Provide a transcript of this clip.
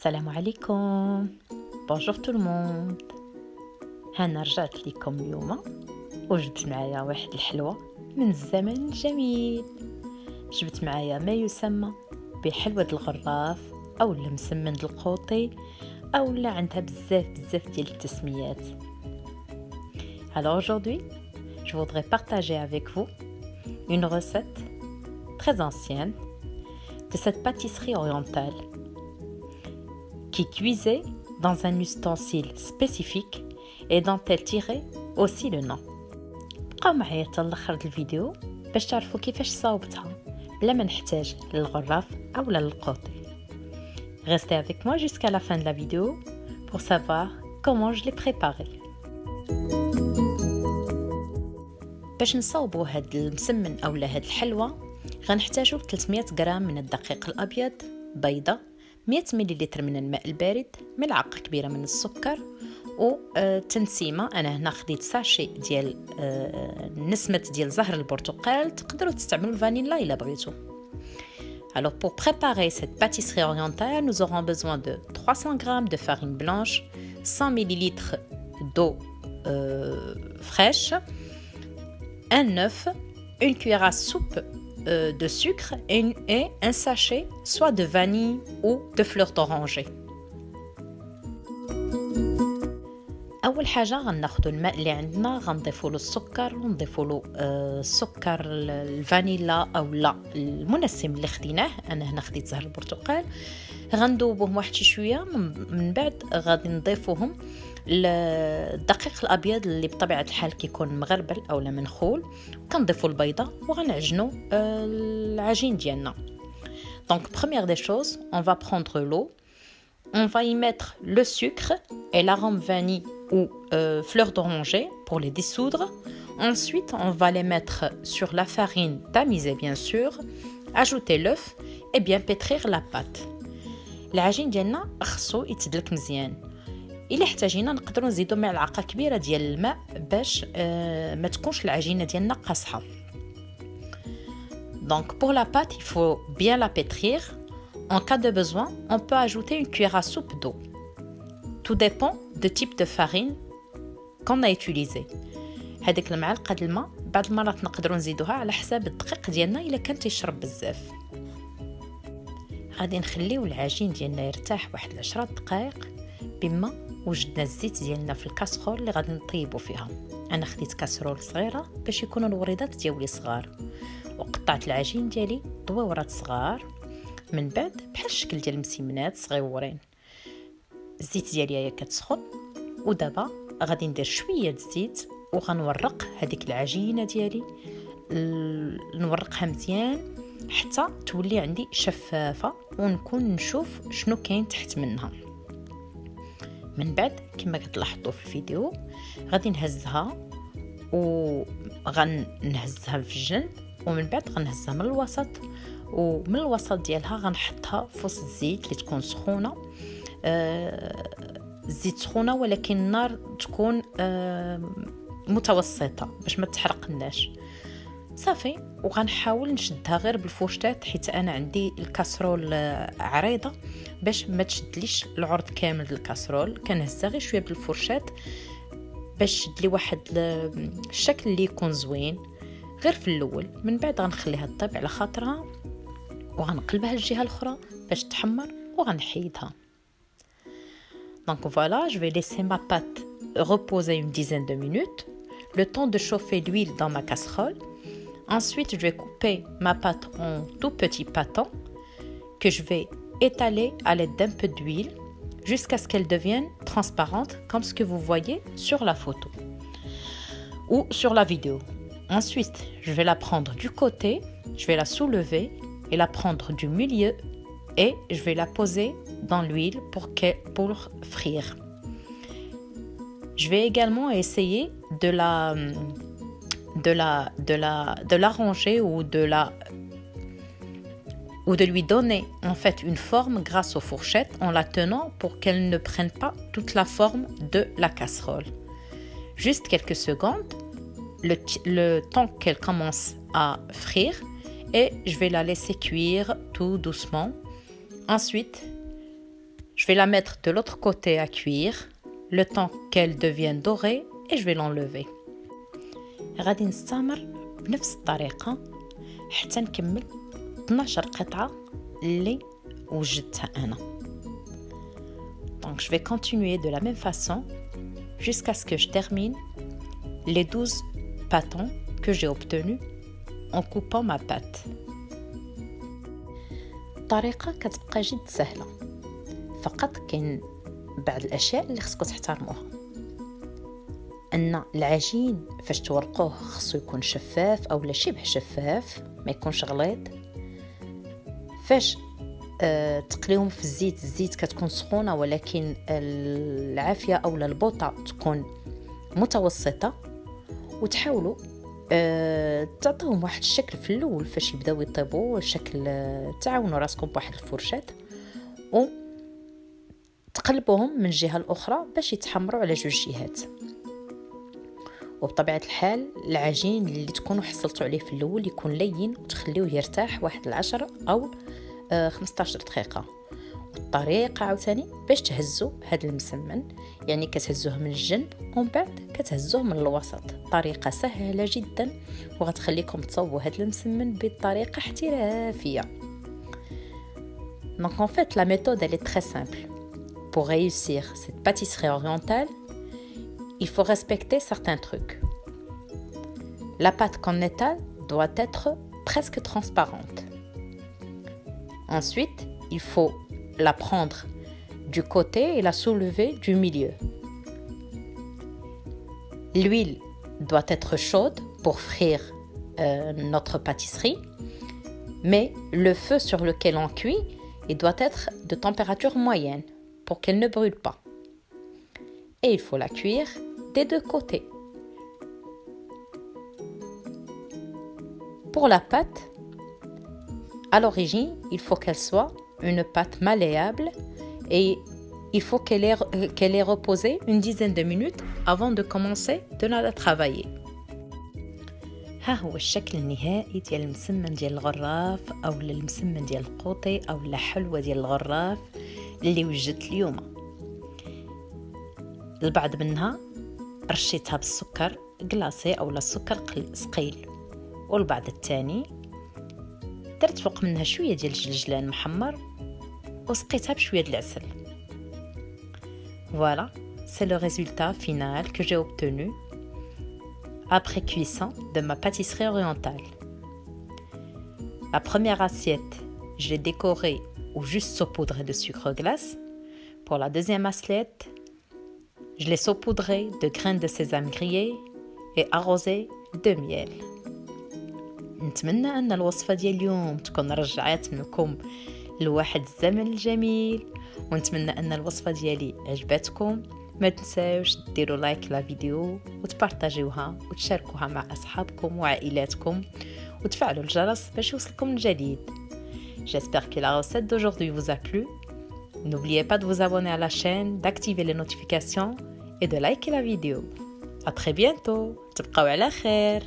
السلام عليكم. بونجور تو الموند. هانا رجعت لكم اليوم وجبت معايا واحد الحلوى من الزمن الجميل. جبت معايا ما يسمى بحلوى الغراف او المسمن القوطي او لا عندها بزاف ديال التسميات. Alors aujourd'hui, je voudrais partager avec vous une recette très ancienne de cette pâtisserie orientale qui cuisait dans un ustensile spécifique et dont elle tirait aussi le nom. بقاو معايا حتى لاخر الفيديو باش تعرفوا كيفاش صاوبتها بلا ما نحتاج للغراف او للقوطي. Restez avec moi jusqu'à la fin de la vidéo pour savoir comment je l'ai préparée. باش نصاوبوا هاد المسمن اولا هاد الحلوى غنحتاجوا 300 غرام من الدقيق الابيض، بيضه، 100 ملل من الماء البارد، ملعقه كبيره من السكر وتنسيمه. انا هنا خديت ساشي ديال نسمه ديال زهر البرتقال، تقدروا تستعملوا الفانيلا الا بغيتوا. Alors pour préparer cette pâtisserie orientale, nous aurons besoin de 300 g de farine blanche, 100 ml d'eau fraîche, un œuf, une cuillère à soupe de sucre et un sachet soit de vanille ou de fleur d'oranger. اول حاجه غناخذوا الماء اللي عندنا غنضيفوا له السكر ونضيفوا له السكر الفانيلا او لا المنسم اللي خديناه. انا هنا خديت زهر البرتقال. غندوبوهم واحد شويه، من بعد غادي نضيفوهم الدقيق الابيض اللي بطبيعه الحال كيكون مغربل اولا منخول، كنضيفوا البيضه وغنعجنوا العجين ديالنا. Donc première des choses, on va prendre l'eau, on va y mettre le sucre et l'arôme vanille ou fleur d'oranger pour les dissoudre. Ensuite, on va les mettre sur la farine tamisée bien sûr, ajouter l'œuf et bien pétrir la pâte. العجين ديالنا خصو يتدلك مزيان. إلا احتاجينا نقدروا نزيدوا ملعقه كبيره ديال الماء باش ما تكونش العجينه ديالنا قاصحه. Donc pour la pâte, il faut bien la pétrir. En cas de besoin, on peut ajouter une cuillère à soupe d'eau. Tout dépend du type de farine qu'on a utilisé. هذيك المعلقه د الماء بعض المرات نقدروا نزيدوها على حساب الدقيق ديالنا الا كان تيشرب بزاف. غادي نخليو العجين ديالنا يرتاح واحد 10 دقائق بما وجدنا الزيت ديالنا في الكاسرول اللي غادي نطيبوا فيها. انا خديت كاسرول صغيره باش يكونوا الوريدات ديالي صغار، وقطعت العجين ديالي طويورات صغار، من بعد بحال الشكل ديال المسيمنات صغيورين. الزيت ديالي هي كتسخن، ودابا غادي ندير شويه الزيت وغنورق هذيك العجينه ديالي، نورقها مزيان حتى تولي عندي شفافه ونكون نشوف شنو كاين تحت منها. من بعد كما كتلاحظوا في الفيديو غادي نهزها وغنهزها في الجنب، ومن بعد غنهزها من الوسط، ومن الوسط ديالها غنحطها في وسط الزيت اللي تكون سخونه. الزيت سخونه ولكن النار تكون متوسطه باش ما تحرقناش. صافي، وغنحاول نشدها غير بالفوشتات حيت انا عندي الكاسرول عريضه باش ما تشدليش العرض كامل ديال الكاسرول. كنهزها غير شويه بالفرشات باش تشد لي واحد الشكل اللي يكون زوين غير في الاول. من بعد غنخليها تطيب على خاطرها وغنقلبها الجهه الاخرى باش تحمر وغنحيدها. Donc voilà, je vais laisser ma pâte reposer une dizaine de minutes, le temps de chauffer l'huile dans ma casserole. Ensuite, je vais couper ma pâte en tout petits pâtons que je vais étaler à l'aide d'un peu d'huile jusqu'à ce qu'elle devienne transparente comme ce que vous voyez sur la photo ou sur la vidéo. Ensuite, je vais la prendre du côté, je vais la soulever et la prendre du milieu et je vais la poser dans l'huile pour frire. Je vais également essayer de l'arranger ou de lui donner en fait une forme grâce aux fourchettes en la tenant pour qu'elle ne prenne pas toute la forme de la casserole. Juste quelques secondes, le temps qu'elle commence à frire, et je vais la laisser cuire tout doucement. Ensuite, Je vais la mettre de l'autre côté à cuire le temps qu'elle devienne dorée et je vais l'enlever. غادي نستمر بنفس الطريقة حتى نكمل 12 قطعة اللي وجدتها أنا. Donc je vais continuer de la même façon jusqu'à ce que je termine les 12 pâtons que j'ai obtenus en coupant ma pâte. الطريقة كتبقى جد سهلة، فقط كاين بعض الأشياء اللي خصكم تحترموها. أن العجين فاش تورقوه خصو يكون شفاف أو لا شبه شفاف، ما يكونش غليظ. فاش تقليهم في الزيت كتكون سخونة، ولكن العافية أو البوطة تكون متوسطة، وتحاولوا تعطيهم واحد الشكل في الأول فاش يبداو يطيبوا الشكل. تعاونوا راسكم بواحد الفرشات وتقلبوهم من الجهة الأخرى باش يتحمروا على جوج جهات. وبطبيعة الحال العجين اللي تكونوا حصلتوا عليه في الأول يكون لين وتخليوه يرتاح واحد 10 أو 15 دقيقة. والطريقة عاوتاني باش تهزوا هذا المسمن، يعني كتهزوه من الجنب ومن بعد كتهزوه من الوسط. طريقة سهلة جدا وغتخليكم تصوبوا هذا المسمن بطريقة احترافية. Donc en fait la méthode elle est très simple. Pour réussir cette pâtisserie orientale, il faut respecter certains trucs. La pâte qu'on étale doit être presque transparente. Ensuite, il faut la prendre du côté et la soulever du milieu. L'huile doit être chaude pour frire notre pâtisserie, mais le feu sur lequel on cuit, il doit être de température moyenne pour qu'elle ne brûle pas. Et il faut la cuire des deux côtés. Pour la pâte, à l'origine, il faut qu'elle soit une pâte malléable et il faut qu'elle ait reposé une dizaine de minutes avant de commencer de la travailler. ها هو الشكل النهائي ديال المسمن ديال الغراف او المسمن ديال القوطي او الحلوى ديال الغراف اللي وجدت اليوم. البعض منها رشيتها بالسكر كلاصي او السكر ثقيل، والبعض الثاني درت فوق منها شويه ديال الجلجلان محمر وسقيتها بشويه د العسل. Voilà, c'est le résultat final que j'ai obtenu après cuisson de ma pâtisserie orientale. La première assiette, je l'ai décorée ou juste saupoudrée de sucre glace. Pour la deuxième assiette, je l'ai saupoudrée de graines de sésame grillées et arrosée de miel. نتمنى أن الوصفة ديال اليوم تكون رجعت منكم لواحد الزمن الجميل، ونتمنى أن الوصفة ديالي عجبتكم. ما تنساوش ديروا لايك لا فيديو وتبارطاجيوها وتشاركوها مع أصحابكم وعائلاتكم وتفعلوا الجرس باش يوصلكم الجديد. J'espère que la recette d'aujourd'hui vous a plu. N'oubliez pas de vous abonner à la chaîne, d'activer les notifications et de liker la vidéo. À très bientôt. تبقوا على خير.